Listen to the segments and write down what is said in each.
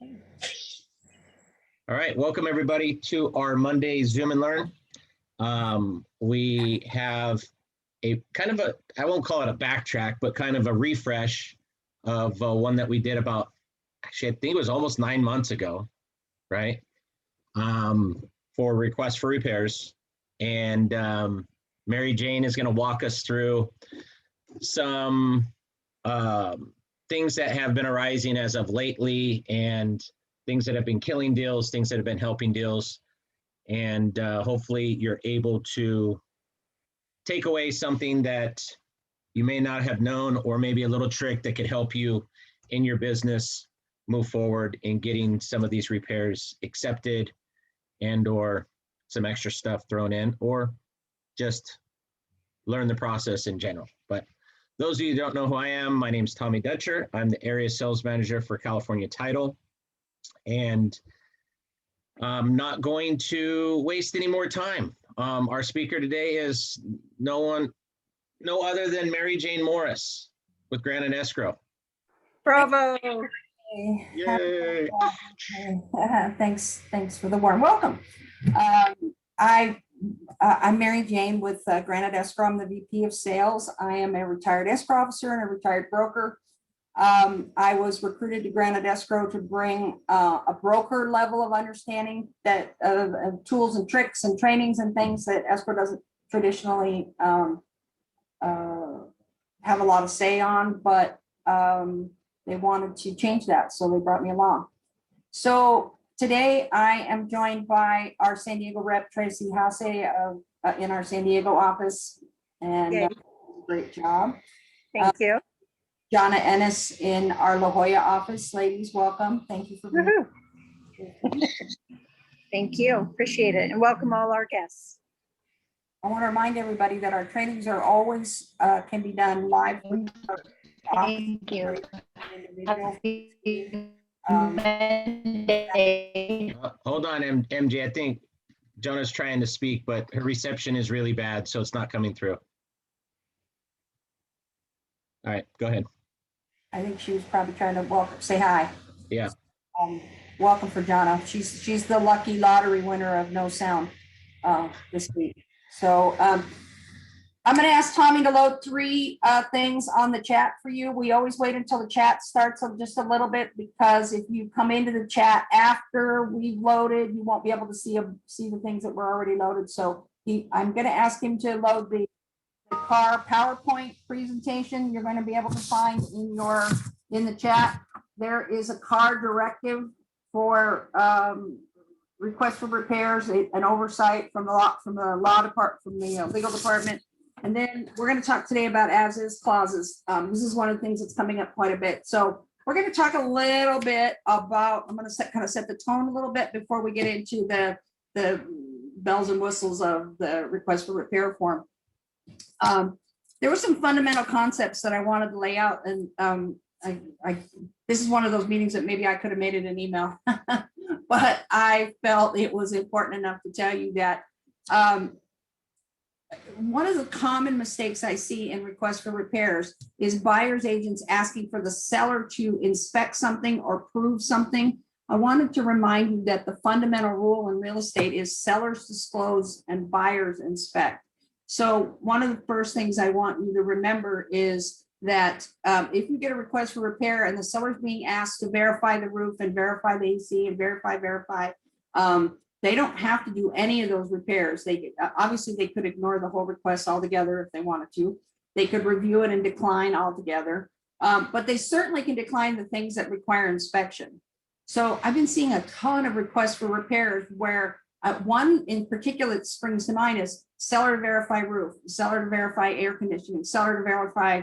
All right, welcome everybody to our Monday Zoom and Learn. We have a kind of I won't call it a backtrack, but kind of a refresh of one that we did about, actually, I think it was almost 9 months ago, right? For requests for repairs. And Mary Jane is going to walk us through some things that have been arising as of lately and things that have been killing deals, things that have been helping deals. And hopefully you're able to take away something that you may not have known, or maybe a little trick that could help you in your business move forward in getting some of these repairs accepted, and or some extra stuff thrown in, or just learn the process in general. But those of you who don't know who I am, my name is Tommy Dutcher. I'm the area sales manager for California Title. And I'm not going to waste any more time. Our speaker today is no other than Mary Jane Morris with Granite Escrow. Bravo. Yay. Thanks for the warm welcome. I'm Mary Jane with Granite Escrow. I'm the VP of Sales. I am a retired escrow officer and a retired broker. I was recruited to Granite Escrow to bring a broker level of understanding that of tools and tricks and trainings and things that escrow doesn't traditionally have a lot of say on, but they wanted to change that, so they brought me along. So today I am joined by our San Diego rep, Tracy Hasse, in our San Diego office, and great job. Thank you. Jonna Ennis in our La Jolla office. Ladies, welcome. Thank you for being here. Thank you. Appreciate it. And welcome all our guests. I want to remind everybody that our trainings are always can be done live. Thank you. Hold on, MJ. I think Jonah's trying to speak, but her reception is really bad, so it's not coming through. All right, go ahead. I think she was probably trying to say hi. Yeah. Welcome for Jonna. She's the lucky lottery winner of no sound this week. So I'm going to ask Tommy to load 3 things on the chat for you. We always wait until the chat starts just a little bit, because if you come into the chat after we've loaded, you won't be able to see the things that were already loaded. So I'm going to ask him to load the car PowerPoint presentation you're going to be able to find in the chat. There is a car directive for request for repairs, an oversight from the legal department. And then we're going to talk today about as-is clauses. This is one of the things that's coming up quite a bit. So we're going to talk a little bit about, I'm going to kind of set the tone a little bit before we get into the bells and whistles of the request for repair form. There were some fundamental concepts that I wanted to lay out, and this is one of those meetings that maybe I could have made it an email, but I felt it was important enough to tell you that one of the common mistakes I see in requests for repairs is buyer's agents asking for the seller to inspect something or prove something. I wanted to remind you that the fundamental rule in real estate is sellers disclose and buyers inspect. So one of the first things I want you to remember is that if you get a request for repair and the seller's being asked to verify the roof and verify the AC and verify, they don't have to do any of those repairs. They obviously they could ignore the whole request altogether if they wanted to. They could review it and decline altogether, but they certainly can decline the things that require inspection. So I've been seeing a ton of requests for repairs where one in particular that springs to mind is seller to verify roof, seller to verify air conditioning, seller to verify.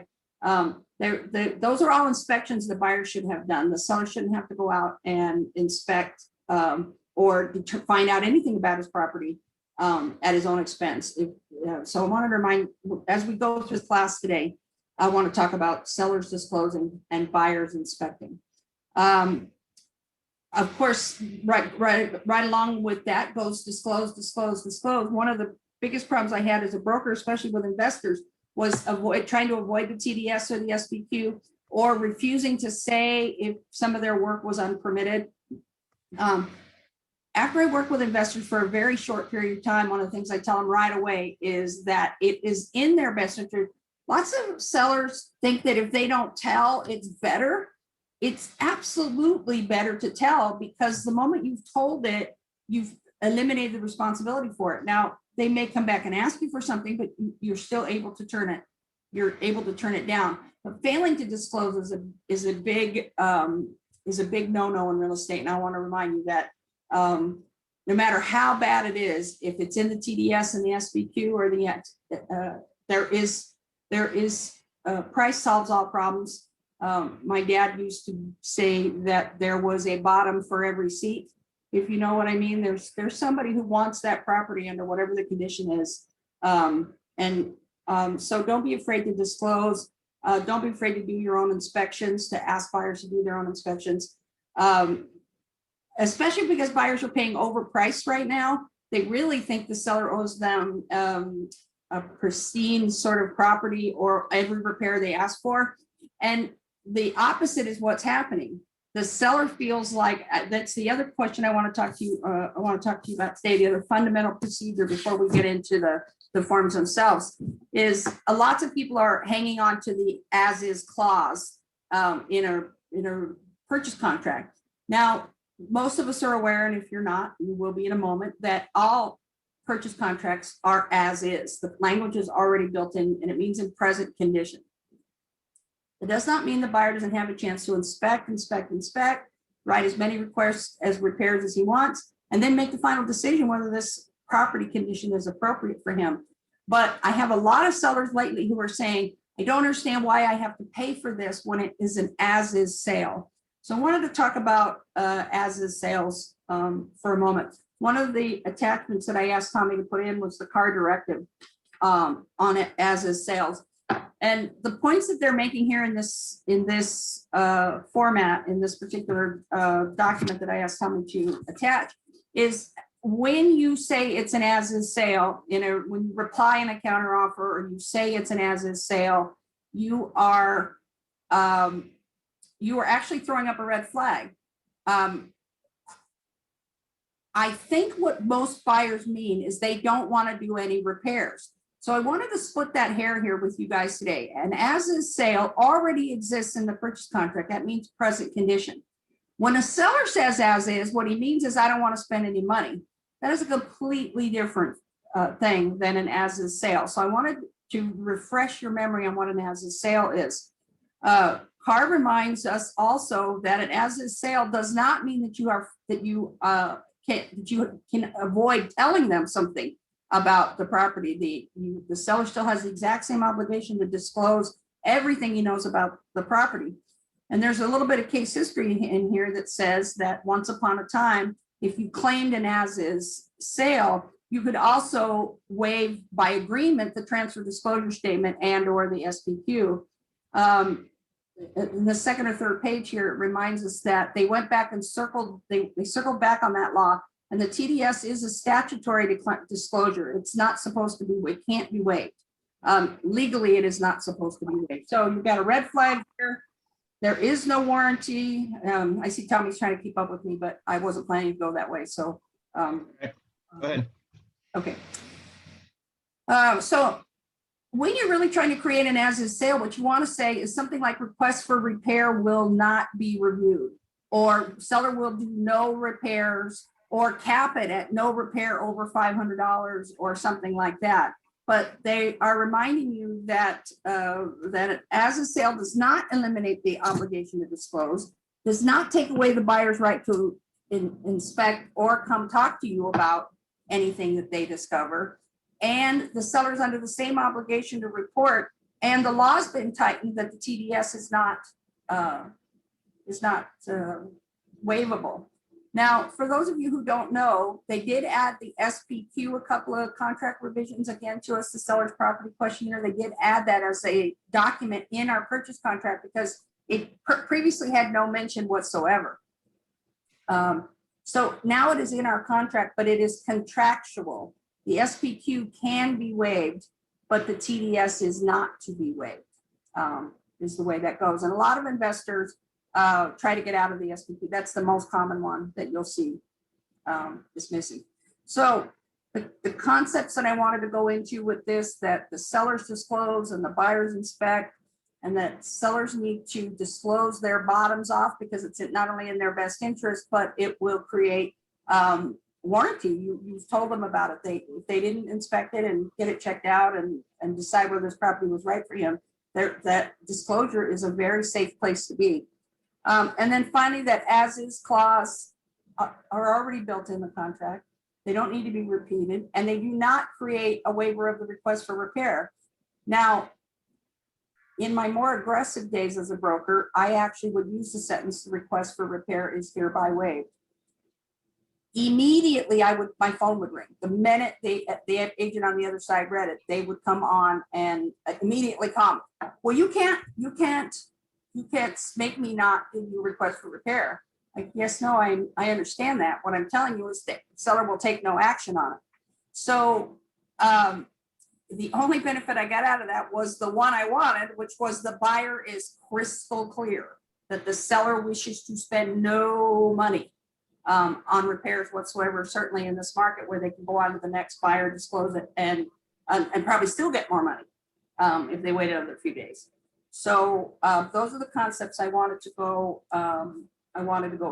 Those are all inspections the buyer should have done. The seller shouldn't have to go out and inspect or find out anything about his property at his own expense. So I wanted to remind, as we go through the class today, I want to talk about sellers disclosing and buyers inspecting. Of course, right along with that goes disclose. One of the biggest problems I had as a broker, especially with investors, was trying to avoid the TDS or the SBQ. or refusing to say if some of their work was unpermitted. After I work with investors for a very short period of time, one of the things I tell them right away is that it is in their best interest. Lots of sellers think that if they don't tell, it's better. It's absolutely better to tell, because the moment you've told it, you've eliminated the responsibility for it. Now, they may come back and ask you for something, but you're still able to turn it. You're able to turn it down. But failing to disclose is a big no-no in real estate. And I want to remind you that no matter how bad it is, if it's in the TDS and the SBQ or the there is price solves all problems. My dad used to say that there was a bottom for every seat. If you know what I mean, there's somebody who wants that property under whatever the condition is. So don't be afraid to disclose. Don't be afraid to do your own inspections, to ask buyers to do their own inspections. Especially because buyers are paying overpriced right now. They really think the seller owes them a pristine sort of property or every repair they ask for. And the opposite is what's happening. The seller feels like, that's the other question I want to talk to you. I want to talk to you about today. The other fundamental procedure before we get into the forms themselves is lots of people are hanging on to the as-is clause in a purchase contract. Now, most of us are aware, and if you're not, you will be in a moment, that all purchase contracts are as is. The language is already built in, and it means in present condition. It does not mean the buyer doesn't have a chance to inspect, write as many requests as repairs as he wants, and then make the final decision whether this property condition is appropriate for him. But I have a lot of sellers lately who are saying, I don't understand why I have to pay for this when it is an as-is sale. So I wanted to talk about as-is sales for a moment. One of the attachments that I asked Tommy to put in was the CAR directive on it as-is sales. And the points that they're making here in this format, in this particular document that I asked Tommy to attach, is when you say it's an as-is sale, when you reply in a counteroffer or you say it's an as-is sale, you are actually throwing up a red flag. I think what most buyers mean is they don't want to do any repairs. So I wanted to split that hair here with you guys today. An as-is sale already exists in the purchase contract. That means present condition. When a seller says as is, what he means is I don't want to spend any money. That is a completely different thing than an as-is sale. So I wanted to refresh your memory on what an as-is sale is. CAR reminds us also that an as-is sale does not mean that you can avoid telling them something about the property. The seller still has the exact same obligation to disclose everything he knows about the property. And there's a little bit of case history in here that says that once upon a time, if you claimed an as-is sale, you could also waive by agreement the transfer disclosure statement and or the SPQ. In the second or third page here, it reminds us that they went back and circled back on that law, and the TDS is a statutory disclosure. It's not supposed to be, it can't be waived. Legally, it is not supposed to be waived. So you've got a red flag here. There is no warranty. I see Tommy's trying to keep up with me, but I wasn't planning to go that way. So, Go ahead. Okay. So when you're really trying to create an as-is sale, what you want to say is something like request for repair will not be reviewed, or seller will do no repairs, or cap it at no repair over $500 or something like that. But they are reminding you that that as-is sale does not eliminate the obligation to disclose, does not take away the buyer's right to inspect or come talk to you about anything that they discover. And the seller's under the same obligation to report, and the law's been tightened that the TDS is not waivable. Now, for those of you who don't know, they did add the SPQ, a couple of contract revisions again to us, the seller's property questionnaire. They did add that as a document in our purchase contract because it previously had no mention whatsoever. So now it is in our contract, but it is contractual. The SPQ can be waived, but the TDS is not to be waived. is the way that goes. And a lot of investors try to get out of the SPP. That's the most common one that you'll see dismissing. So the concepts that I wanted to go into with this, that the sellers disclose and the buyers inspect, and that sellers need to disclose their bottoms off because it's not only in their best interest, but it will create warranty. You've told them about it. If they didn't inspect it and get it checked out and decide whether this property was right for him, that disclosure is a very safe place to be. And then finally, that as is clause are already built in the contract. They don't need to be repeated, and they do not create a waiver of the request for repair. Now, in my more aggressive days as a broker, I actually would use the sentence, the request for repair is hereby waived. Immediately, my phone would ring. The minute the agent on the other side read it, they would come on and immediately comment. Well, you can't make me not give you a request for repair. Like, yes, no, I understand that. What I'm telling you is that the seller will take no action on it. So the only benefit I got out of that was the one I wanted, which was the buyer is crystal clear that the seller wishes to spend no money on repairs whatsoever, certainly in this market where they can go on to the next buyer, disclose it, and probably still get more money if they wait another few days. So those are the concepts I wanted to go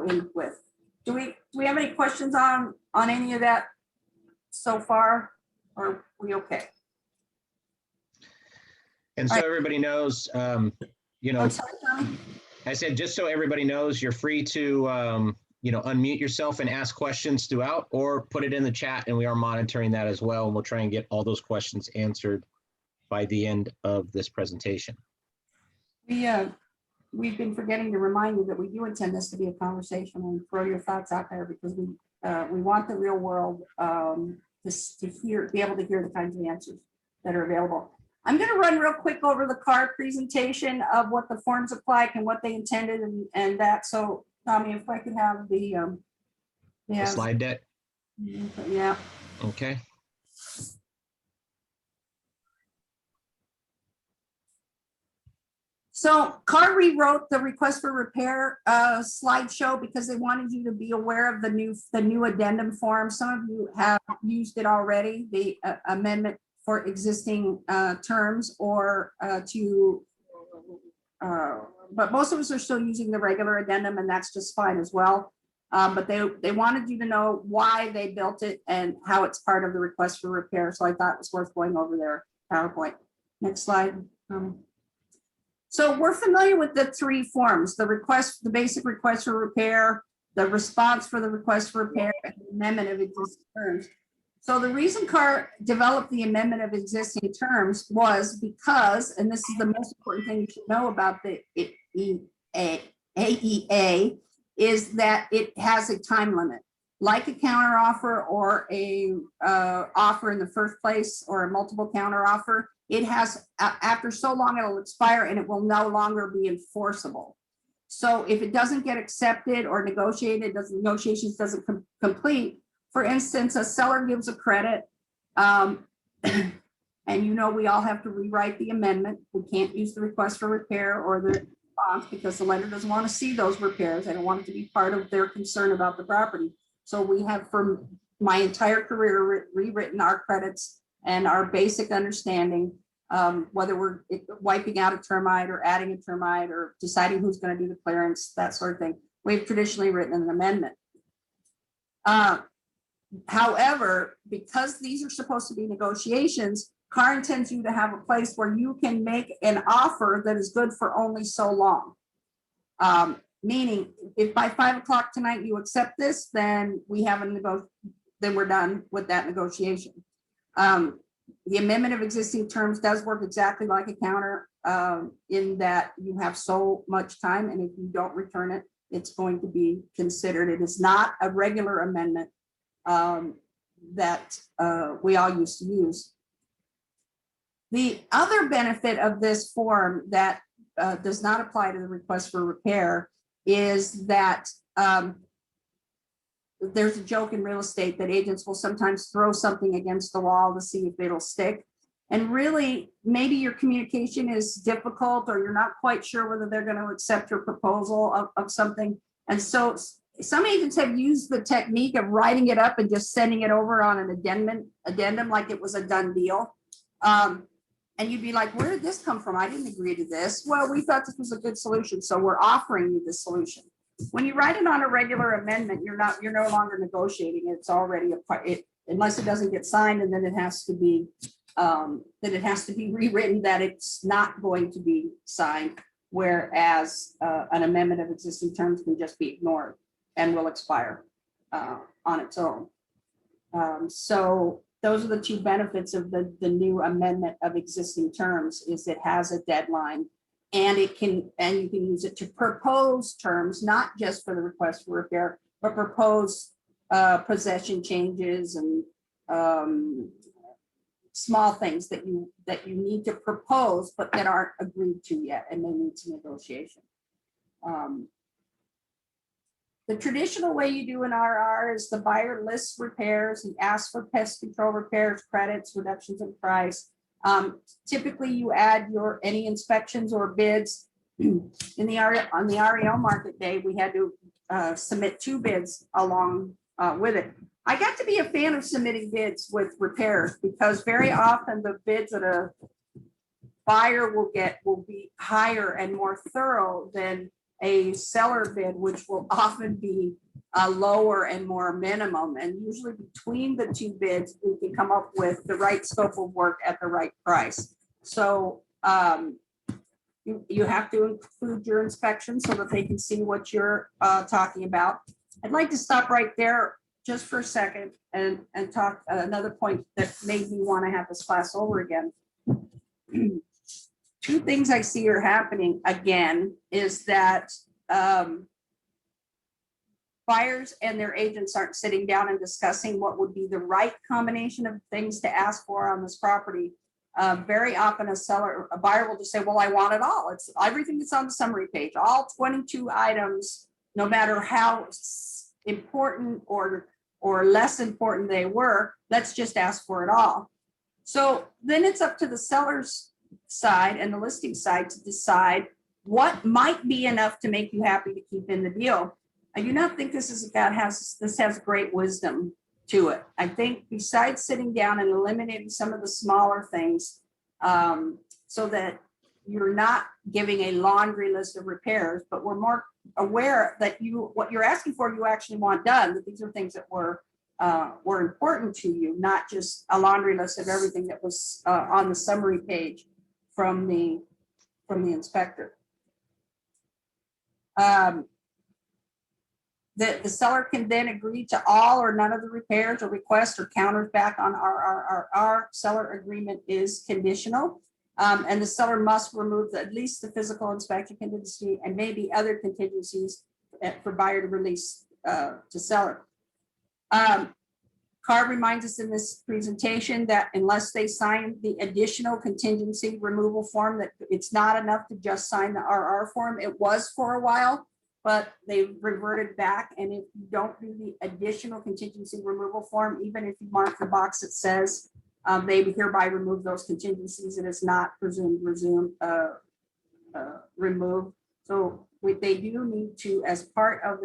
in with. Do we have any questions on any of that so far, or are we okay? And so everybody knows, you know, I'm sorry, Tommy? I said, just so everybody knows, you're free to, you know, unmute yourself and ask questions throughout, or put it in the chat, and we are monitoring that as well. And we'll try and get all those questions answered by the end of this presentation. We've been forgetting to remind you that we do intend this to be a conversation, and throw your thoughts out there, because we want the real world to be able to hear the kinds of answers that are available. I'm going to run real quick over the CAR presentation of what the forms look like and what they intended and that. So, Tommy, if I could have the Slide deck. Yeah. Okay. So CAR rewrote the request for repair slideshow because they wanted you to be aware of the new addendum form. Some of you have used it already, the amendment for existing terms, or but most of us are still using the regular addendum, and that's just fine as well. But they wanted you to know why they built it and how it's part of the request for repair. So I thought it was worth going over their PowerPoint. Next slide. So we're familiar with the three forms: the basic request for repair, the response for the request for repair, and the amendment of existing terms. So the reason CAR developed the amendment of existing terms was because, and this is the most important thing you should know about the AEA, is that it has a time limit. Like a counter offer or a offer in the first place, or a multiple counter offer, it has, after so long, it'll expire and it will no longer be enforceable. So if it doesn't get accepted or negotiated, negotiations doesn't complete. For instance, a seller gives a credit, and you know we all have to rewrite the amendment. We can't use the request for repair or the response because the lender doesn't want to see those repairs. They don't want it to be part of their concern about the property. So we have, for my entire career, rewritten our credits and our basic understanding, whether we're wiping out a termite or adding a termite or deciding who's going to do the clearance, that sort of thing. We've traditionally written an amendment. However, because these are supposed to be negotiations, CAR intends you to have a place where you can make an offer that is good for only so long. Meaning, if by 5 o'clock tonight you accept this, then we have then we're done with that negotiation. The amendment of existing terms does work exactly like a counter, in that you have so much time, and if you don't return it, it's going to be considered. It is not a regular amendment that we all used to use. The other benefit of this form that does not apply to the request for repair is that there's a joke in real estate that agents will sometimes throw something against the wall to see if it'll stick. And really, maybe your communication is difficult, or you're not quite sure whether they're going to accept your proposal of something. And so some agents have used the technique of writing it up and just sending it over on an addendum like it was a done deal. And you'd be like, where did this come from? I didn't agree to this. Well, we thought this was a good solution, so we're offering you this solution. When you write it on a regular amendment, you're no longer negotiating. It's already unless it doesn't get signed, and then it has to be rewritten that it's not going to be signed. Whereas an amendment of existing terms can just be ignored and will expire on its own. So those are the two benefits of the new amendment of existing terms, is it has a deadline, and you can use it to propose terms, not just for the request for repair, but propose possession changes and small things that you need to propose, but that aren't agreed to yet, and they need some negotiation. The traditional way you do an RR is the buyer lists repairs, he asks for pest control repairs, credits, reductions in price. Typically, you add any inspections or bids. On the REO market day, we had to submit 2 bids along with it. I got to be a fan of submitting bids with repairs, because very often the bids that a buyer will get will be higher and more thorough than a seller bid, which will often be a lower and more minimum. And usually between the 2 bids, we can come up with the right scope of work at the right price. So you have to include your inspection so that they can see what you're talking about. I'd like to stop right there just for a second and talk another point that made me want to have this class over again. 2 things I see are happening again is that buyers and their agents aren't sitting down and discussing what would be the right combination of things to ask for on this property. Very often a buyer will just say, well, I want it all. It's everything that's on the summary page, all 22 items, no matter how important or less important they were, let's just ask for it all. So then it's up to the seller's side and the listing side to decide what might be enough to make you happy to keep in the deal. I do not think this has great wisdom to it. I think besides sitting down and eliminating some of the smaller things, so that you're not giving a laundry list of repairs, but we're more aware that what you're asking for, you actually want done, that these are things that were important to you, not just a laundry list of everything that was on the summary page from the inspector. The seller can then agree to all or none of the repairs or requests or counters back on our seller agreement is conditional. And the seller must remove at least the physical inspection contingency and maybe other contingencies for buyer to release to seller. CARB reminds us in this presentation that unless they sign the additional contingency removal form, that it's not enough to just sign the RR form. It was for a while, but they reverted back. And if you don't do the additional contingency removal form, even if you mark the box that says they hereby remove those contingencies, it is not presumed removed. So they do need to, as part of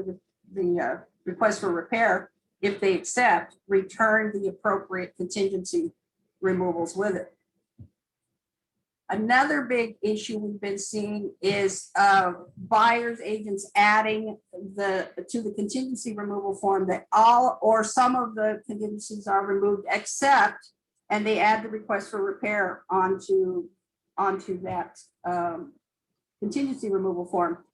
the request for repair, if they accept, return the appropriate contingency removals with it. Another big issue we've been seeing is buyers agents adding to the contingency removal form that all or some of the contingencies are removed except, and they add the request for repair onto that contingency removal form.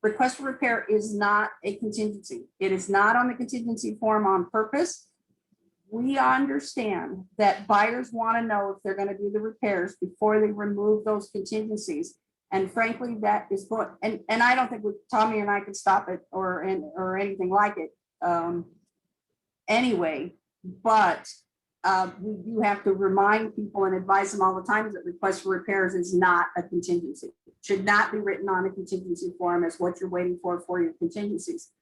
Request for repair is not a contingency. It is not on the contingency form on purpose. We understand that buyers want to know if they're going to do the repairs before they remove those contingencies. And frankly, that is what, and I don't think Tommy and I could stop it or anything like it anyway, but we do have to remind people and advise them all the time that request for repairs is not a contingency. It should not be written on a contingency form as what you're waiting for your contingencies.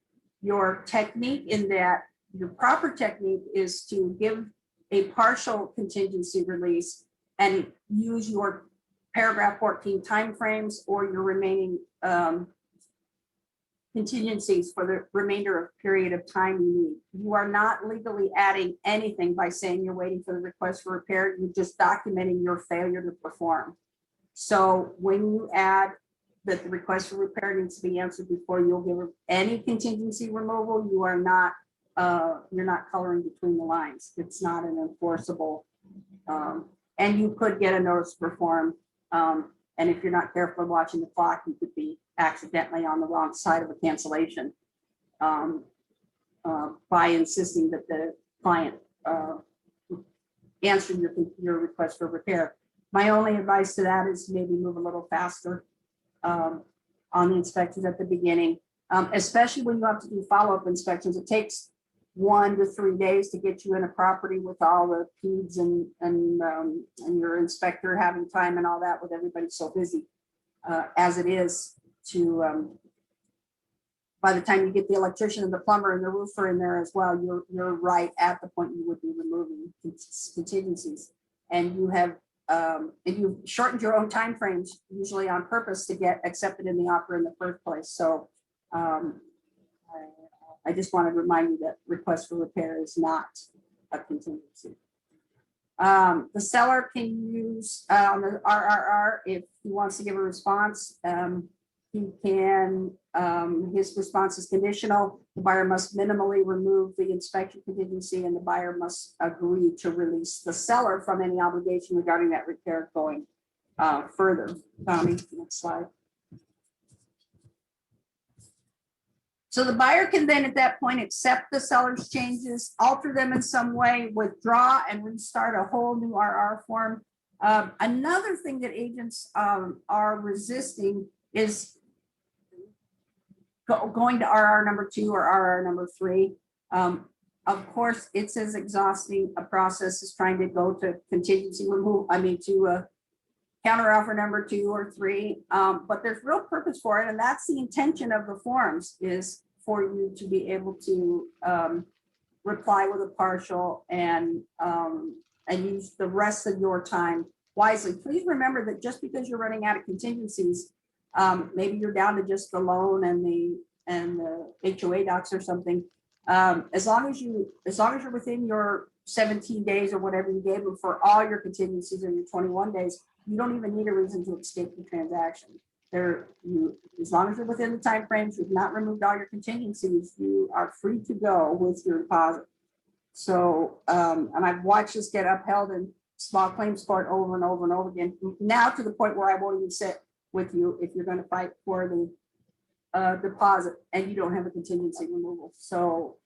Your technique in that, your proper technique is to give a partial contingency release and use your paragraph 14 timeframes or your remaining contingencies for the remainder of period of time you need. You are not legally adding anything by saying you're waiting for the request for repair. You're just documenting your failure to perform. So when you add that the request for repair needs to be answered before you'll give any contingency removal, you are not, you're not coloring between the lines. It's not an enforceable, and you could get a notice to perform. And if you're not careful watching the clock, you could be accidentally on the wrong side of a cancellation by insisting that the client answer your request for repair. My only advice to that is maybe move a little faster on the inspections at the beginning, especially when you have to do follow-up inspections. It takes 1 to 3 days to get you in a property with all the PEDs and your inspector having time and all that, with everybody so busy as it is to by the time you get the electrician and the plumber and the roofer in there as well, you're right at the point you would be removing contingencies. And you have and you've shortened your own timeframes, usually on purpose, to get accepted in the offer in the first place. So I just want to remind you that request for repair is not a contingency. The seller can use on the RRR if he wants to give a response. He can, his response is conditional. The buyer must minimally remove the inspection contingency, and the buyer must agree to release the seller from any obligation regarding that repair going further. Tommy, next slide. So the buyer can then at that point accept the seller's changes, alter them in some way, withdraw and restart a whole new RR form. Another thing that agents are resisting is going to RR number 2 or RR number 3. Of course, it's as exhausting a process as trying to go to contingency remove, to counter offer number 2 or 3, but there's real purpose for it, and that's the intention of the forms, is for you to be able to reply with a partial and use the rest of your time wisely. Please remember that just because you're running out of contingencies, maybe you're down to just the loan and the HOA docs or something. As long as you're within your 17 days or whatever you gave them for all your contingencies or your 21 days, you don't even need a reason to escape the transaction. As long as you're within the time frames, you've not removed all your contingencies, you are free to go with your deposit. So, and I've watched this get upheld in small claims court over and over and over again, now to the point where I won't even sit with you if you're going to fight for the deposit and you don't have a contingency removal. So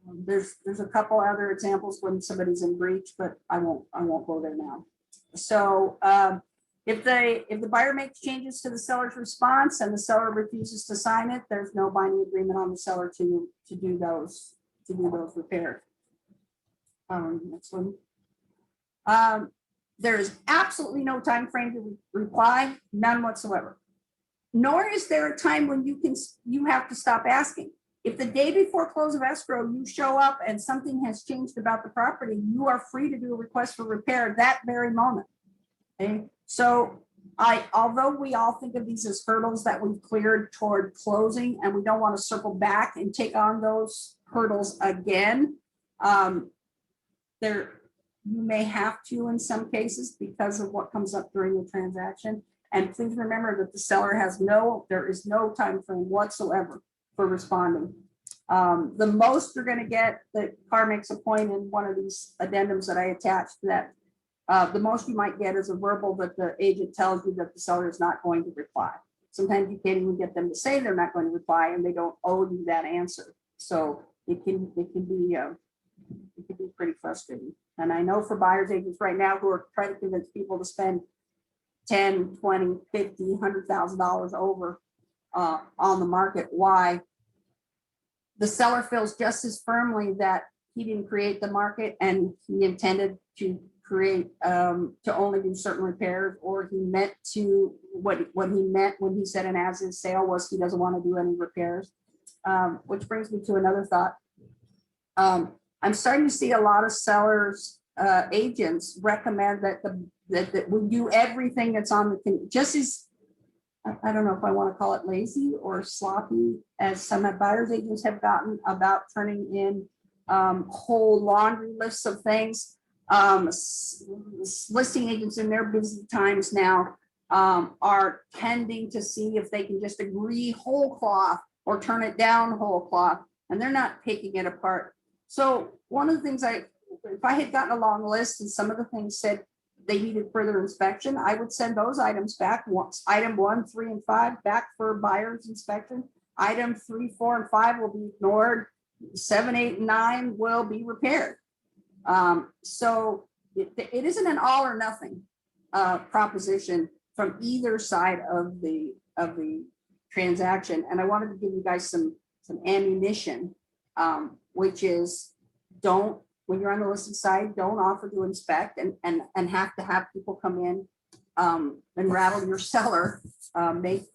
there's a couple other examples when somebody's in breach, but I won't go there now. So if the buyer makes changes to the seller's response and the seller refuses to sign it, there's no binding agreement on the seller to do those repairs. Next one. There is absolutely no time frame to reply, none whatsoever. Nor is there a time when you have to stop asking. If the day before close of escrow you show up and something has changed about the property, you are free to do a request for repair that very moment. Okay, so although we all think of these as hurdles that we've cleared toward closing, and we don't want to circle back and take on those hurdles again, you may have to in some cases because of what comes up during the transaction. And please remember that the seller there is no time frame whatsoever for responding. The most you're going to get, the CAR makes a point in one of these addendums that I attached, that the most you might get is a verbal that the agent tells you that the seller is not going to reply. Sometimes you can't even get them to say they're not going to reply, and they don't owe you that answer. So it can be pretty frustrating. And I know for buyers agents right now who are trying to convince people to spend $10, $20, $50, $100,000 over on the market, why the seller feels just as firmly that he didn't create the market and he intended to create to only do certain repairs, or he meant to what he meant when he said an as-is sale was he doesn't want to do any repairs. Which brings me to another thought. I'm starting to see a lot of sellers, agents recommend that that we do everything that's on the, just as, I don't know if I want to call it lazy or sloppy, as some of buyers agents have gotten about turning in whole laundry lists of things. Listing agents in their busy times now are tending to see if they can just agree whole cloth or turn it down whole cloth, and they're not taking it apart. So one of the things if I had gotten a long list and some of the things said they needed further inspection, I would send those items back. Once item 1, 3, and 5 back for buyer's inspection. Item 3, 4, and 5 will be ignored. 7, 8, and 9 will be repaired. So it isn't an all or nothing proposition from either side of the transaction. And I wanted to give you guys some ammunition, which is, don't, when you're on the listed side, don't offer to inspect and have to have people come in and rattle your seller, make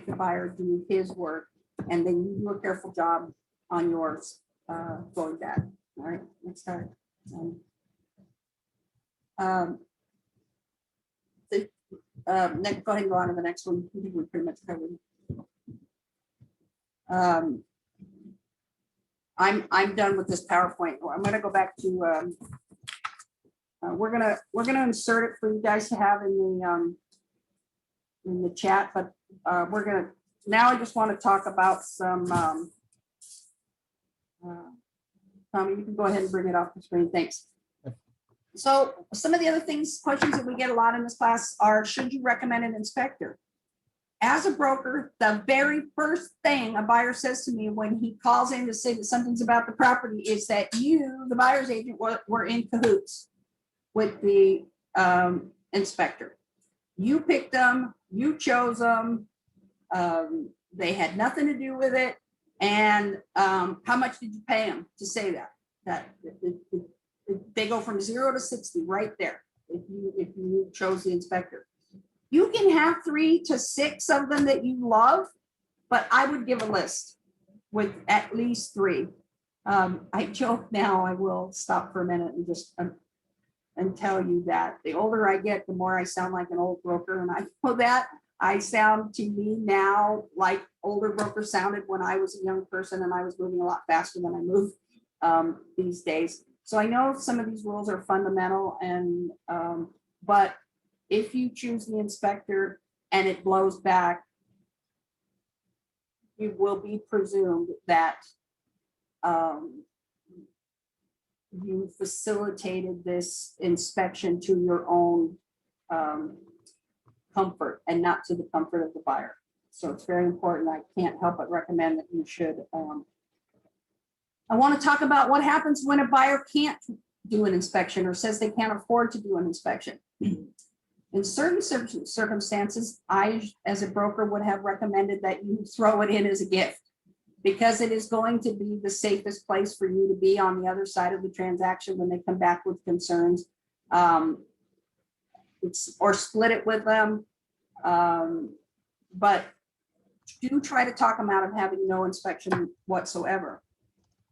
the buyer do his work, and then you do a careful job on yours going back. All right, next time. Next, go ahead and go on to the next one. I think we pretty much covered. I'm done with this PowerPoint. I'm going to go back to. We're gonna insert it for you guys to have in the chat, but we're gonna now. I just want to talk about some. Tommy, you can go ahead and bring it off the screen. Thanks. So some of the other questions that we get a lot in this class are, should you recommend an inspector? As a broker, the very first thing a buyer says to me when he calls in to say that something's about the property is that you, the buyer's agent, were in cahoots with the inspector. You picked them, you chose them, they had nothing to do with it. And how much did you pay them to say that? They go from 0 to 60 right there if you chose the inspector. You can have 3 to 6 of them that you love, but I would give a list with at least 3. I joke now, I will stop for a minute and just and tell you that the older I get, the more I sound like an old broker. And I know that I sound to me now like older brokers sounded when I was a young person and I was moving a lot faster than I move these days. So I know some of these rules are fundamental, and but if you choose the inspector and it blows back, you will be presumed that you facilitated this inspection to your own comfort and not to the comfort of the buyer. So it's very important. I can't help but recommend that you should. I want to talk about what happens when a buyer can't do an inspection or says they can't afford to do an inspection. In certain circumstances, I, as a broker, would have recommended that you throw it in as a gift, because it is going to be the safest place for you to be on the other side of the transaction when they come back with concerns. Or split it with them. But do try to talk them out of having no inspection whatsoever.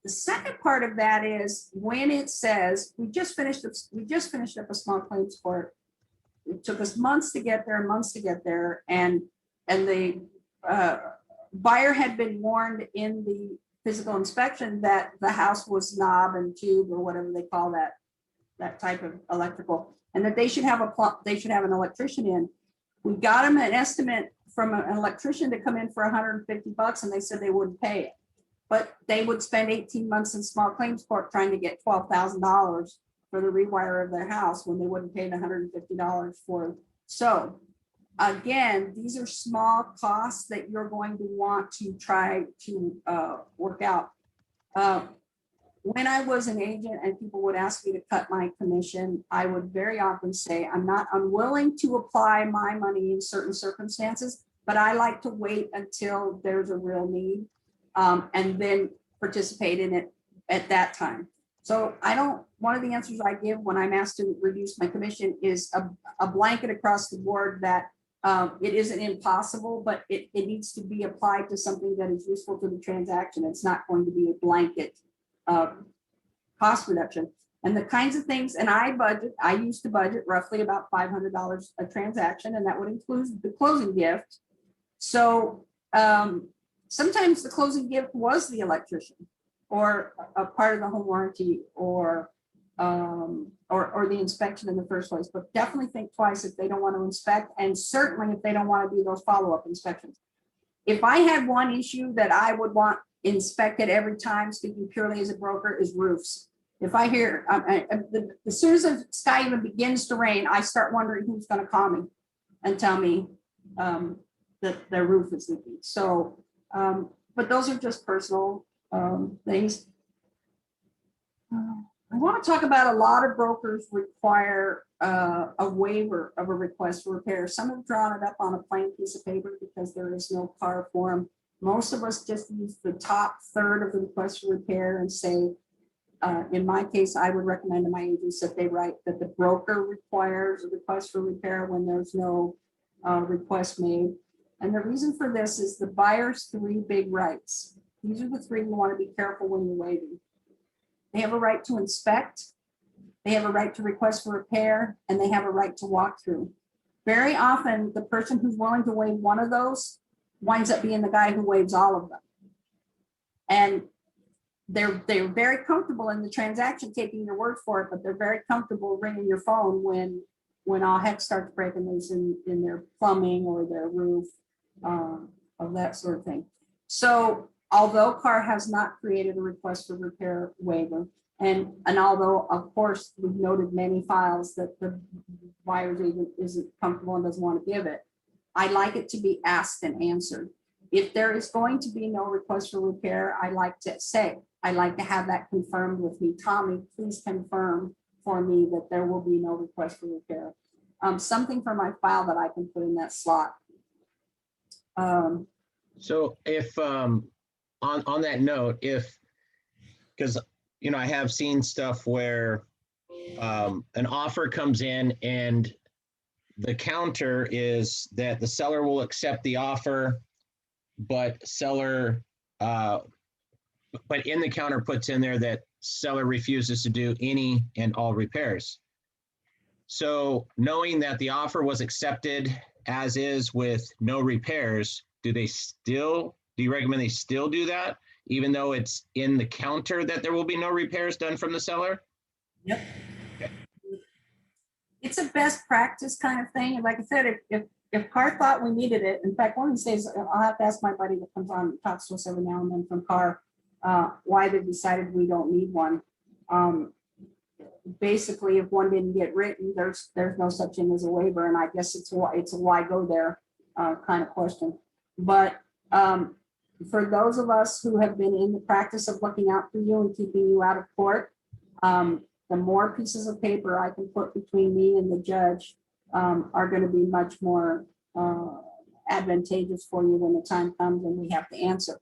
The second part of that is when it says, we just finished up a small claims court. It took us months to get there, and the buyer had been warned in the physical inspection that the house was knob and tube, or whatever they call that type of electrical, and that they should have an electrician in. We got them an estimate from an electrician to come in for $150, and they said they wouldn't pay it. But they would spend 18 months in small claims court trying to get $12,000 for the rewire of their house when they wouldn't pay the $150 for. So again, these are small costs that you're going to want to try to work out. When I was an agent and people would ask me to cut my commission, I would very often say, I'm not unwilling to apply my money in certain circumstances, but I like to wait until there's a real need. And then participate in it at that time. So one of the answers I give when I'm asked to reduce my commission is a blanket across the board that it isn't impossible, but it needs to be applied to something that is useful to the transaction. It's not going to be a blanket cost reduction. And the kinds of things, and I used to budget roughly about $500 a transaction, and that would include the closing gift. So sometimes the closing gift was the electrician or a part of the home warranty or the inspection in the first place, but definitely think twice if they don't want to inspect, and certainly if they don't want to do those follow-up inspections. If I had one issue that I would want inspected every time, speaking purely as a broker, is roofs. If I hear, as soon as the sky even begins to rain, I start wondering who's going to call me and tell me that their roof is leaking. So, but those are just personal things. I want to talk about a lot of brokers require a waiver of a request for repair. Some have drawn it up on a plain piece of paper because there is no CAR form. Most of us just use the top third of the request for repair and say, in my case, I would recommend to my agents that they write that the broker requires a request for repair when there's no request made. And the reason for this is the buyer's three big rights. These are the three you want to be careful when you're waiving. They have a right to inspect, they have a right to request for repair, and they have a right to walk through. Very often, the person who's willing to waive one of those winds up being the guy who waives all of them. And they're very comfortable in the transaction, taking your word for it, but they're very comfortable ringing your phone when all heck starts breaking loose in their plumbing or their roof, of that sort of thing. So although CAR has not created a request for repair waiver, and although of course we've noted many files that the buyer's agent isn't comfortable and doesn't want to give it, I like it to be asked and answered. If there is going to be no request for repair, I like to have that confirmed with me. Tommy, please confirm for me that there will be no request for repair. Something for my file that I can put in that slot. So if on that note, because I have seen stuff where an offer comes in and the counter is that the seller will accept the offer, but in the counter puts in there that seller refuses to do any and all repairs. So knowing that the offer was accepted as is with no repairs, do you recommend they still do that, even though it's in the counter that there will be no repairs done from the seller? Yep. Okay. It's a best practice kind of thing. And like I said, if CAR thought we needed it, in fact, one of these days I'll have to ask my buddy that comes on and talks to us every now and then from CAR why they decided we don't need one. Basically, if one didn't get written, there's no such thing as a waiver, and I guess it's a why go there kind of question. But for those of us who have been in the practice of looking out for you and keeping you out of court, the more pieces of paper I can put between me and the judge are going to be much more advantageous for you when the time comes and we have to answer.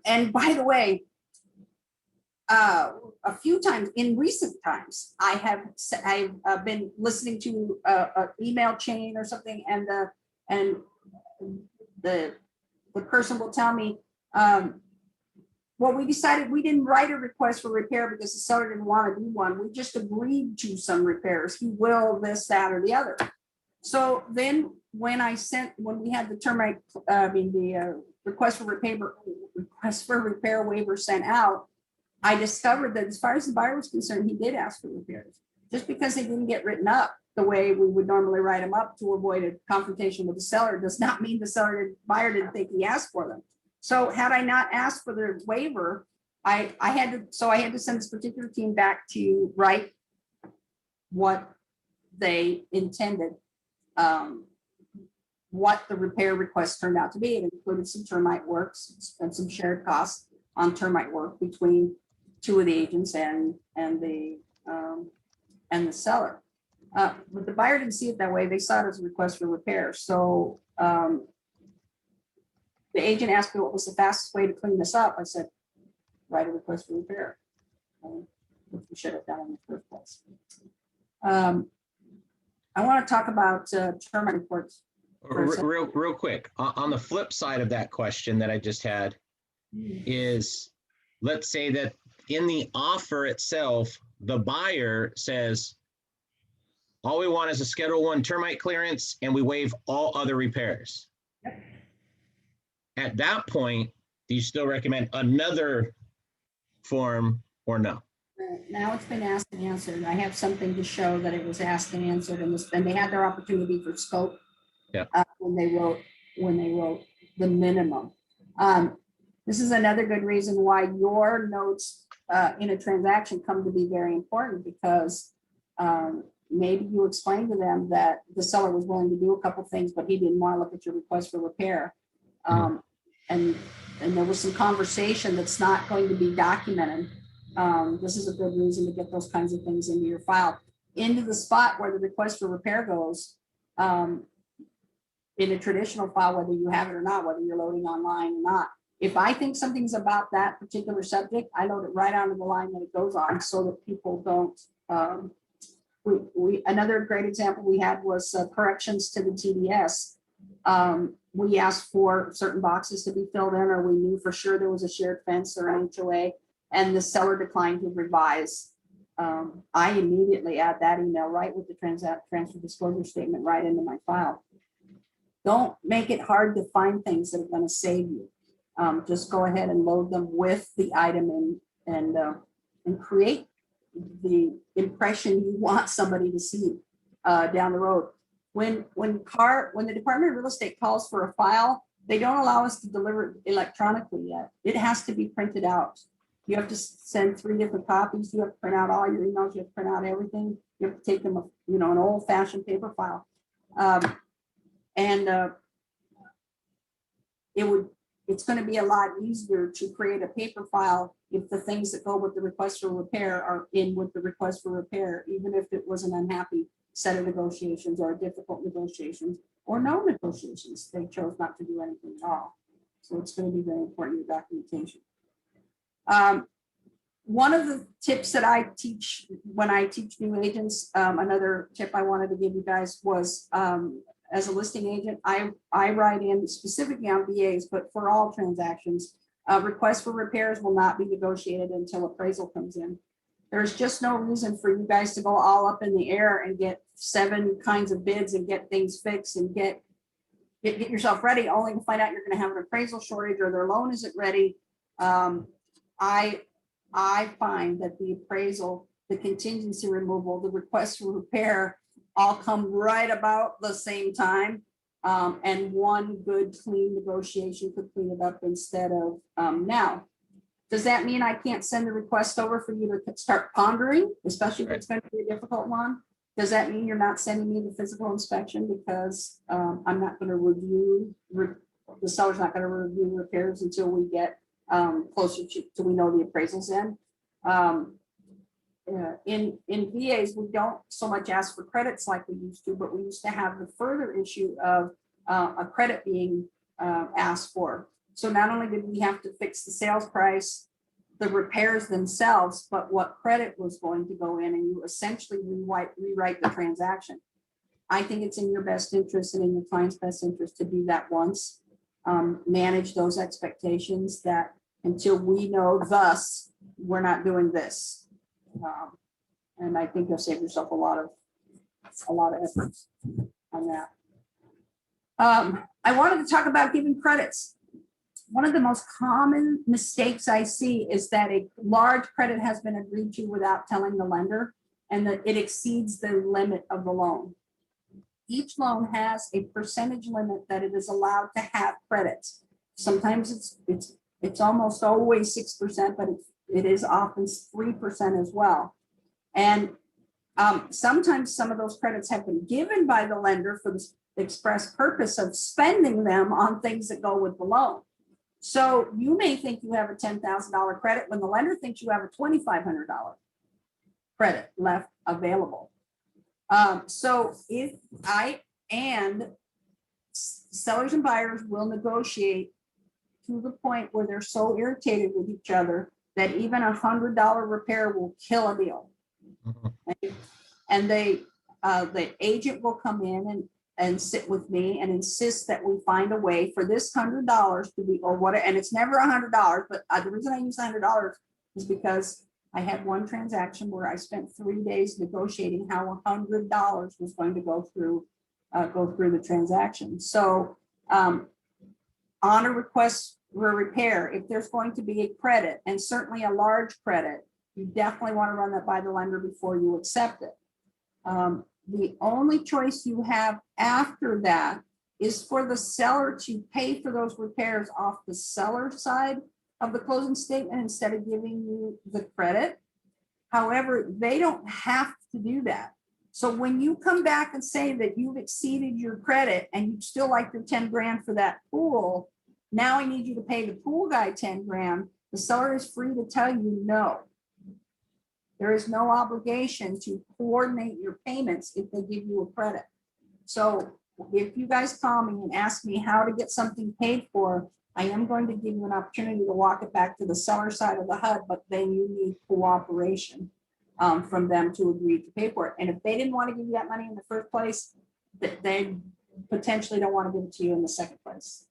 And by the way, a few times in recent times, I've been listening to an email chain or something, and the person will tell me, well, we decided we didn't write a request for repair because the seller didn't want to do one. We just agreed to some repairs. He will this, that, or the other. So then when we had the request for repair waiver sent out, I discovered that as far as the buyer was concerned, he did ask for repairs. Just because they didn't get written up the way we would normally write them up to avoid a confrontation with the seller does not mean the buyer didn't think he asked for them. So had I not asked for the waiver, I had to send this particular team back to write what they intended, what the repair request turned out to be. It included some termite works and some shared costs on termite work between two of the agents and the seller. But the buyer didn't see it that way. They saw it as a request for repair. So the agent asked me what was the fastest way to clean this up. I said, write a request for repair, which we should have done in the first place. I want to talk about termite reports. Real quick, on the flip side of that question that I just had is, let's say that in the offer itself, the buyer says, all we want is a Schedule 1 termite clearance and we waive all other repairs. At that point, do you still recommend another form or no? Now it's been asked and answered. I have something to show that it was asked and answered, and they had their opportunity for scope. Yeah. When they wrote the minimum. This is another good reason why your notes in a transaction come to be very important, because maybe you explained to them that the seller was willing to do a couple things, but he didn't want to look at your request for repair. And there was some conversation that's not going to be documented. This is a good reason to get those kinds of things into your file, into the spot where the request for repair goes. In a traditional file, whether you have it or not, whether you're loading online or not. If I think something's about that particular subject, I load it right onto the line that it goes on, so that people don't. Another great example we had was corrections to the TDS. We asked for certain boxes to be filled in, or we knew for sure there was a shared fence or an HOA, and the seller declined to revise. I immediately add that email right with the transfer disclosure statement right into my file. Don't make it hard to find things that are going to save you. Just go ahead and load them with the item and create the impression you want somebody to see down the road. When the Department of Real Estate calls for a file, they don't allow us to deliver it electronically yet. It has to be printed out. You have to send 3 different copies. You have to print out all your emails. You have to print out everything. You have to take them, an old-fashioned paper file. It's going to be a lot easier to create a paper file if the things that go with the request for repair are in with the request for repair, even if it was an unhappy set of negotiations or difficult negotiations or no negotiations. They chose not to do anything at all. So it's going to be very important in documentation. One of the tips that I teach when I teach new agents, another tip I wanted to give you guys was, as a listing agent, I write in specifically on VAs, but for all transactions, requests for repairs will not be negotiated until appraisal comes in. There's just no reason for you guys to go all up in the air and get 7 kinds of bids and get things fixed and get yourself ready, only to find out you're going to have an appraisal shortage or their loan isn't ready. I find that the appraisal, the contingency removal, the request for repair all come right about the same time. And one good clean negotiation could clean it up instead of now. Does that mean I can't send the request over for you to start pondering, especially if it's going to be a difficult one? Does that mean you're not sending me the physical inspection because I'm not going to review, the seller's not going to review repairs until we get closer to we know the appraisal's in? In VAs, we don't so much ask for credits like we used to, but we used to have the further issue of a credit being asked for. So not only did we have to fix the sales price, the repairs themselves, but what credit was going to go in, and you essentially rewrite the transaction. I think it's in your best interest and in your client's best interest to do that once. Manage those expectations that until we know thus, we're not doing this. And I think you'll save yourself a lot of efforts on that. I wanted to talk about giving credits. One of the most common mistakes I see is that a large credit has been agreed to without telling the lender, and that it exceeds the limit of the loan. Each loan has a percentage limit that it is allowed to have credits. Sometimes it's almost always 6%, but it is often 3% as well. And sometimes some of those credits have been given by the lender for the express purpose of spending them on things that go with the loan. So you may think you have a $10,000 credit when the lender thinks you have a $2,500 credit left available. So if sellers and buyers will negotiate to the point where they're so irritated with each other that even $100 repair will kill a deal. Okay? And the agent will come in and sit with me and insist that we find a way for this $100 to be, or what, and it's never $100, but the reason I use $100 is because I had one transaction where I spent 3 days negotiating how $100 was going to go through the transaction. So on a request for a repair, if there's going to be a credit, and certainly a large credit, you definitely want to run that by the lender before you accept it. The only choice you have after that is for the seller to pay for those repairs off the seller side of the closing statement instead of giving you the credit. However, they don't have to do that. So when you come back and say that you've exceeded your credit and you'd still like your 10 grand for that pool, now I need you to pay the pool guy 10 grand. The seller is free to tell you no. There is no obligation to coordinate your payments if they give you a credit. So if you guys call me and ask me how to get something paid for, I am going to give you an opportunity to walk it back to the seller side of the HUD, but then you need cooperation from them to agree to pay for it. And if they didn't want to give you that money in the first place, they potentially don't want to give it to you in the second place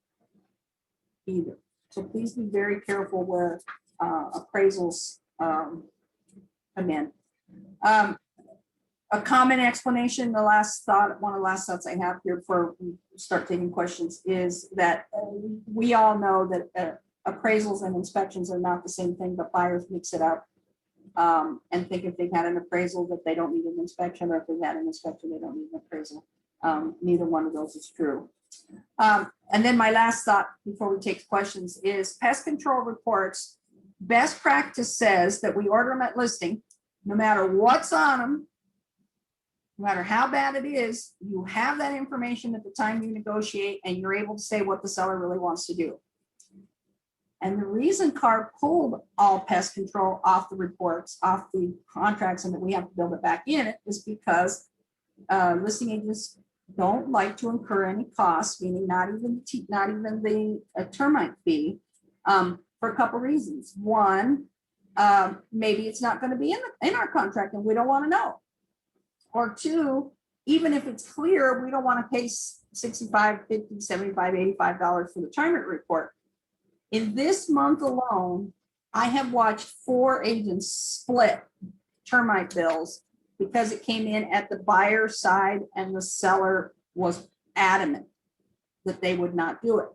either. So please be very careful where appraisals come in. A common explanation, the last thought, one of the last thoughts I have here before we start taking questions is that we all know that appraisals and inspections are not the same thing, but buyers mix it up and think if they've had an appraisal that they don't need an inspection, or if they've had an inspection, they don't need an appraisal. Neither one of those is true. And then my last thought before we take questions is pest control reports. Best practice says that we order them at listing, no matter what's on them, no matter how bad it is, you have that information at the time you negotiate and you're able to say what the seller really wants to do. And the reason CAR pulled all pest control off the reports, off the contracts, and that we have to build it back in is because listing agents don't like to incur any costs, meaning not even the termite fee, for a couple reasons. One, maybe it's not going to be in our contract and we don't want to know. Or two, even if it's clear, we don't want to pay $65, $50, $75, $85 for the termite report. In this month alone, I have watched 4 agents split termite bills because it came in at the buyer side and the seller was adamant that they would not do it.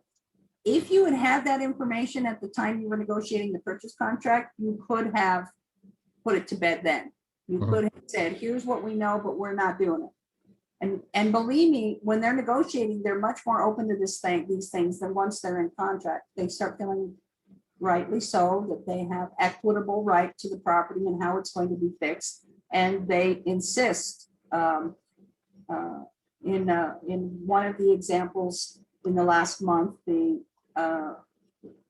If you had had that information at the time you were negotiating the purchase contract, you could have put it to bed then. You could have said, here's what we know, but we're not doing it. And believe me, when they're negotiating, they're much more open to these things than once they're in contract. They start feeling, rightly so, that they have equitable right to the property and how it's going to be fixed. And they insist. In one of the examples in the last month, a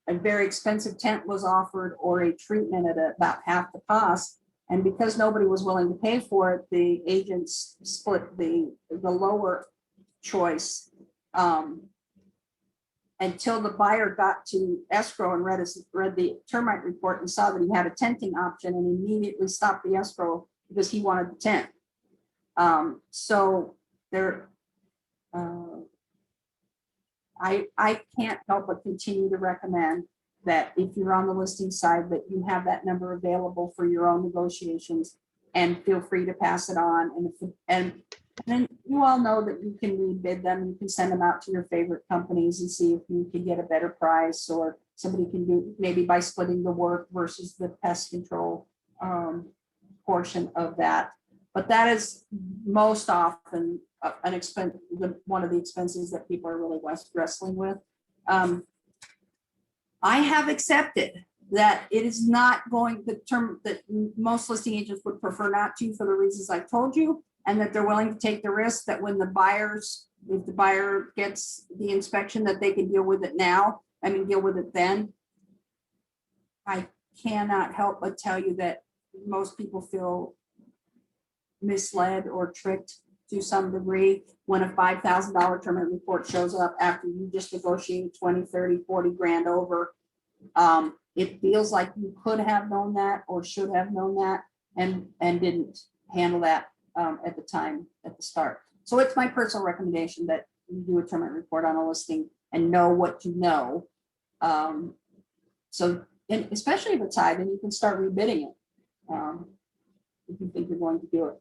very expensive tent was offered or a treatment at about half the cost. And because nobody was willing to pay for it, the agents split the lower choice until the buyer got to escrow and read the termite report and saw that he had a tenting option and immediately stopped the escrow because he wanted the tent. So there, I can't help but continue to recommend that if you're on the listing side, that you have that number available for your own negotiations, and feel free to pass it on. And then you all know that you can rebid them. You can send them out to your favorite companies and see if you can get a better price, or somebody can do maybe by splitting the work versus the pest control portion of that. But that is most often an expense, one of the expenses that people are really wrestling with. I have accepted that it is not going, the term that most listing agents would prefer not to, for the reasons I told you, and that they're willing to take the risk that when if the buyer gets the inspection, that they can deal with it now, deal with it then. I cannot help but tell you that most people feel misled or tricked to some degree when a $5,000 termite report shows up after you just negotiated 20, 30, 40 grand over. It feels like you could have known that or should have known that and didn't handle that at the time at the start. So it's my personal recommendation that you do a termite report on a listing and know what you know. So and especially if it's high, then you can start rebidding it. If you think you're going to do it.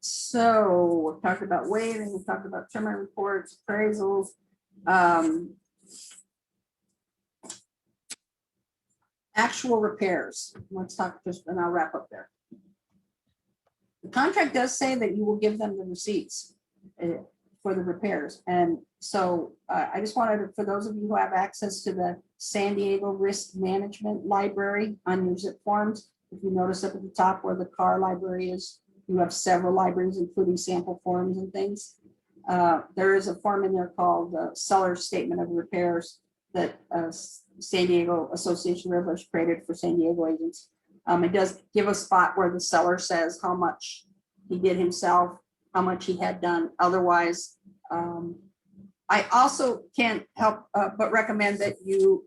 So we've talked about waiving, we've talked about termite reports, appraisals. Actual repairs. Let's talk just, and I'll wrap up there. The contract does say that you will give them the receipts for the repairs. And so I just wanted to, for those of you who have access to the San Diego Risk Management Library on your zip forms, if you notice up at the top where the car library is, you have several libraries, including sample forms and things. There is a form in there called the Seller Statement of Repairs that San Diego Association of Realtors created for San Diego agents. It does give a spot where the seller says how much he did himself, how much he had done otherwise. I also can't help but recommend that you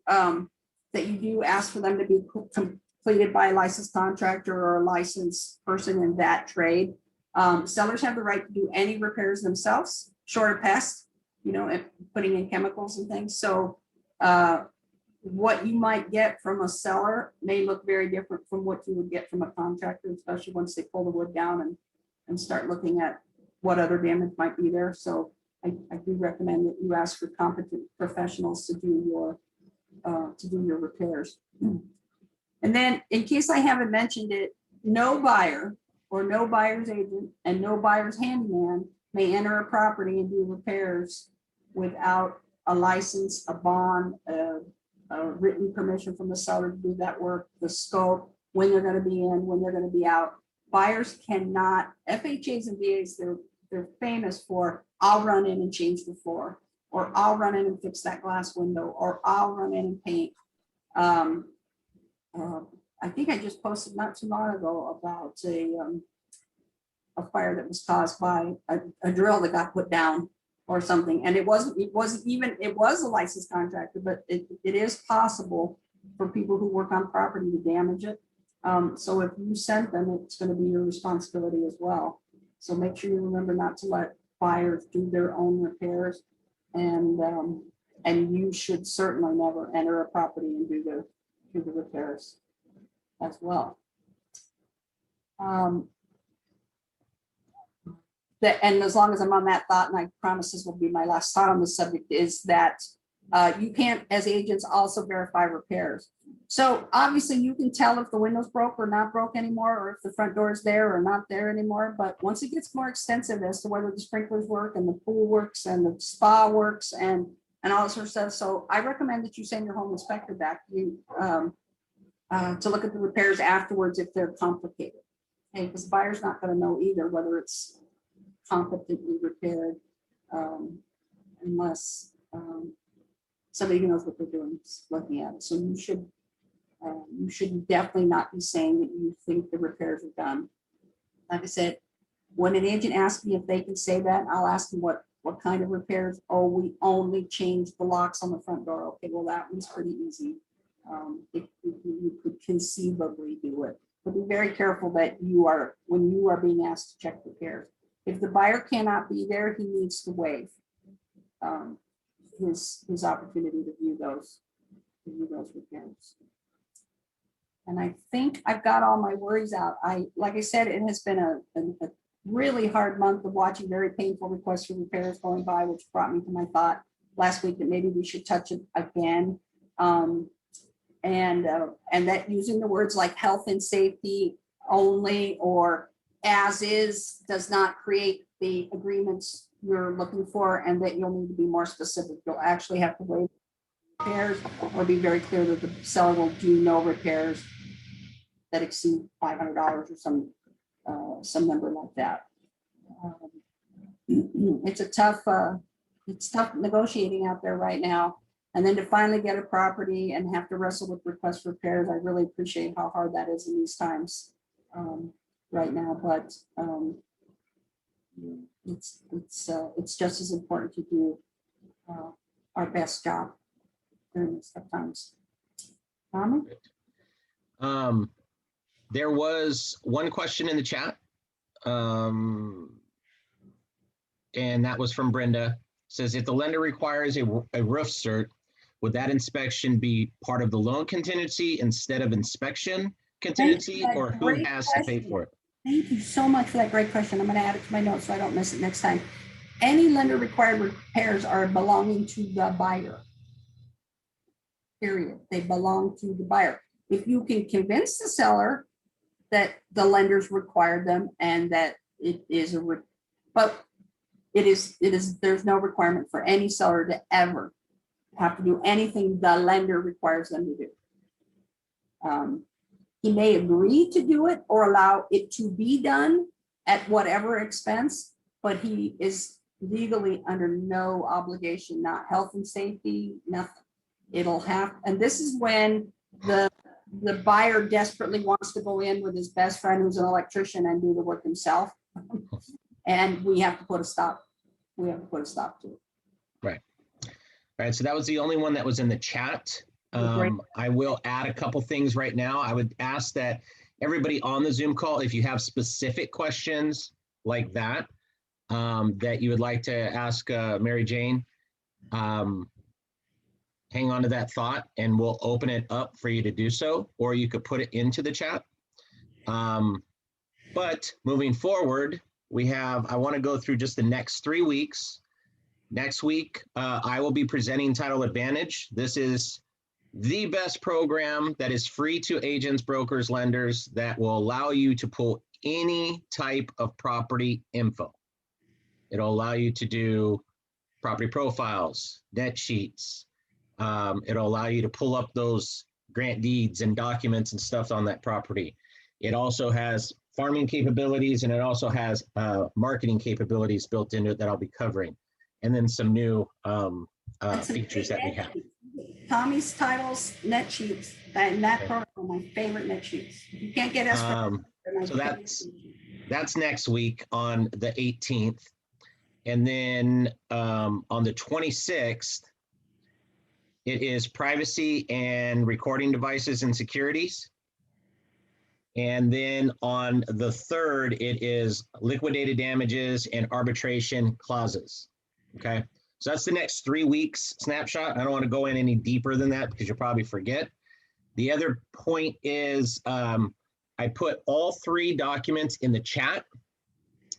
do ask for them to be completed by a licensed contractor or a licensed person in that trade. Sellers have the right to do any repairs themselves, short of pest, and putting in chemicals and things. So what you might get from a seller may look very different from what you would get from a contractor, especially once they pull the wood down and start looking at what other damage might be there. So I do recommend that you ask for competent professionals to do your repairs. And then, in case I haven't mentioned it, no buyer or no buyer's agent and no buyer's handyman may enter a property and do repairs without a license, a bond, a written permission from the seller to do that work, the scope, when they're going to be in, when they're going to be out. Buyers cannot, FHAs and VAs, they're famous for, I'll run in and change the floor, or I'll run in and fix that glass window, or I'll run in and paint. I think I just posted not too long ago about a fire that was caused by a drill that got put down or something. And it was a licensed contractor, but it is possible for people who work on property to damage it. So if you send them, it's going to be your responsibility as well. So make sure you remember not to let buyers do their own repairs. And you should certainly never enter a property and do the repairs as well. And as long as I'm on that thought, and I promise this will be my last thought on the subject, is that you can't, as agents, also verify repairs. So obviously you can tell if the window's broke or not broke anymore, or if the front door is there or not there anymore. But once it gets more extensive as to whether the sprinklers work and the pool works and the spa works and all that sort of stuff. So I recommend that you send your home inspector back to look at the repairs afterwards if they're complicated. Okay, because the buyer's not going to know either whether it's competently repaired unless somebody who knows what they're doing is looking at it. So you should definitely not be saying that you think the repairs are done. Like I said, when an agent asks me if they can say that, I'll ask them what kind of repairs. Oh, we only changed the locks on the front door. Okay, well, that one's pretty easy. If you could conceivably do it, but be very careful that when you are being asked to check repairs. If the buyer cannot be there, he needs to waive his opportunity to view those repairs. And I think I've got all my worries out. Like I said, it has been a really hard month of watching very painful requests for repairs going by, which brought me to my thought last week that maybe we should touch it again. And that using the words like health and safety only or as is does not create the agreements you're looking for, and that you'll need to be more specific. You'll actually have to waive repairs or be very clear that the seller will do no repairs that exceed $500 or some number like that. It's tough negotiating out there right now. And then to finally get a property and have to wrestle with requests for repairs, I really appreciate how hard that is in these times right now. But it's just as important to do our best job during these tough times. Tommy? There was one question in the chat, and that was from Brenda. It says, if the lender requires a roof cert, would that inspection be part of the loan contingency instead of inspection contingency, Thank you. or who Great has to pay question. for it? Thank you so much for that great question. I'm going to add it to my notes so I don't miss it next time. Any lender required repairs are belonging to the buyer. Period. They belong to the buyer. If you can convince the seller that the lenders require them and that it is but it is, there's no requirement for any seller to ever have to do anything the lender requires them to do. He may agree to do it or allow it to be done at whatever expense, but he is legally under no obligation, not health and safety, nothing. It'll have, and this is when the buyer desperately wants to go in with his best friend who's an electrician and do the work himself. And we have to put a stop. We have to put a stop to it. Right. All right. So that was the only one that was in the chat. Great. I will add a couple things right now. I would ask that everybody on the Zoom call, if you have specific questions like that, that you would like to ask Mary Jane, hang on to that thought and we'll open it up for you to do so, or you could put it into the chat. But moving forward, I want to go through just the next 3 weeks. Next week, I will be presenting Title Advantage. This is the best program that is free to agents, brokers, lenders that will allow you to pull any type of property info. It'll allow you to do property profiles, net sheets. It'll allow you to pull up those grant deeds and documents and stuff on that property. It also has farming capabilities, and it also has marketing capabilities built into it that I'll be covering. And then some new features that we have. Tommy's Titles net sheets, and that program are my favorite net sheets. You can't get us. So that's next week on the 18th. And then on the 26th, it is privacy and recording devices and securities. And then on the 3rd, it is liquidated damages and arbitration clauses. Okay, so that's the next 3 weeks snapshot. I don't want to go in any deeper than that because you'll probably forget. The other point is I put all 3 documents in the chat.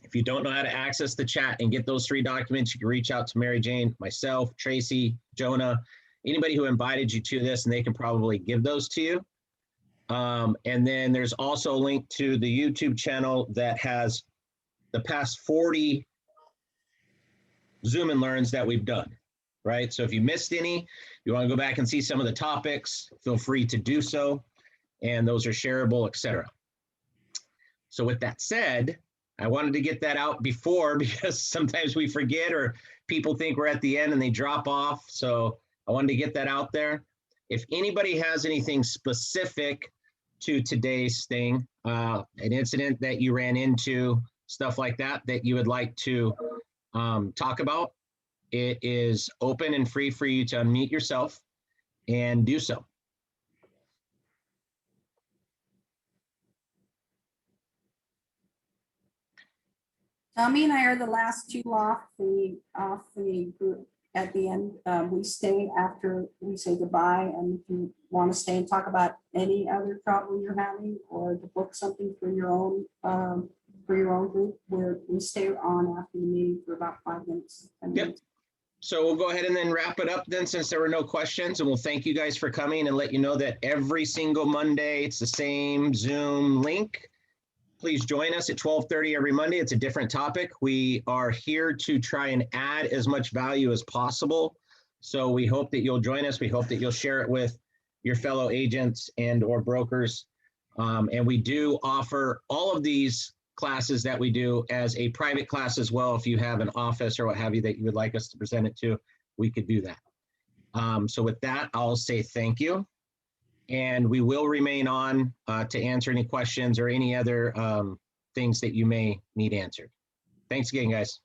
If you don't know how to access the chat and get those 3 documents, you can reach out to Mary Jane, myself, Tracy, Jonah, anybody who invited you to this, and they can probably give those to you. And then there's also a link to the YouTube channel that has the past 40 Zoom and Learns that we've done, right? So if you missed any, you want to go back and see some of the topics, feel free to do so. And those are shareable, etc. So with that said, I wanted to get that out before because sometimes we forget or people think we're at the end and they drop off. So I wanted to get that out there. If anybody has anything specific to today's thing, an incident that you ran into, stuff like that, that you would like to talk about, it is open and free for you to unmute yourself and do so. Tommy and I are the last 2 off the group at the end. We stay after we say goodbye, and if you want to stay and talk about any other trouble you're having or to book something for your own group, we stay on after the meeting for about 5 minutes. Yep. So we'll go ahead and then wrap it up then, since there were no questions, and we'll thank you guys for coming and let you know that every single Monday, it's the same Zoom link. Please join us at 12:30 every Monday. It's a different topic. We are here to try and add as much value as possible. So we hope that you'll join us. We hope that you'll share it with your fellow agents and or brokers. And we do offer all of these classes that we do as a private class as well. If you have an office or what have you that you would like us to present it to, we could do that. So with that, I'll say thank you. And we will remain on to answer any questions or any other things that you may need answered. Thanks again, guys.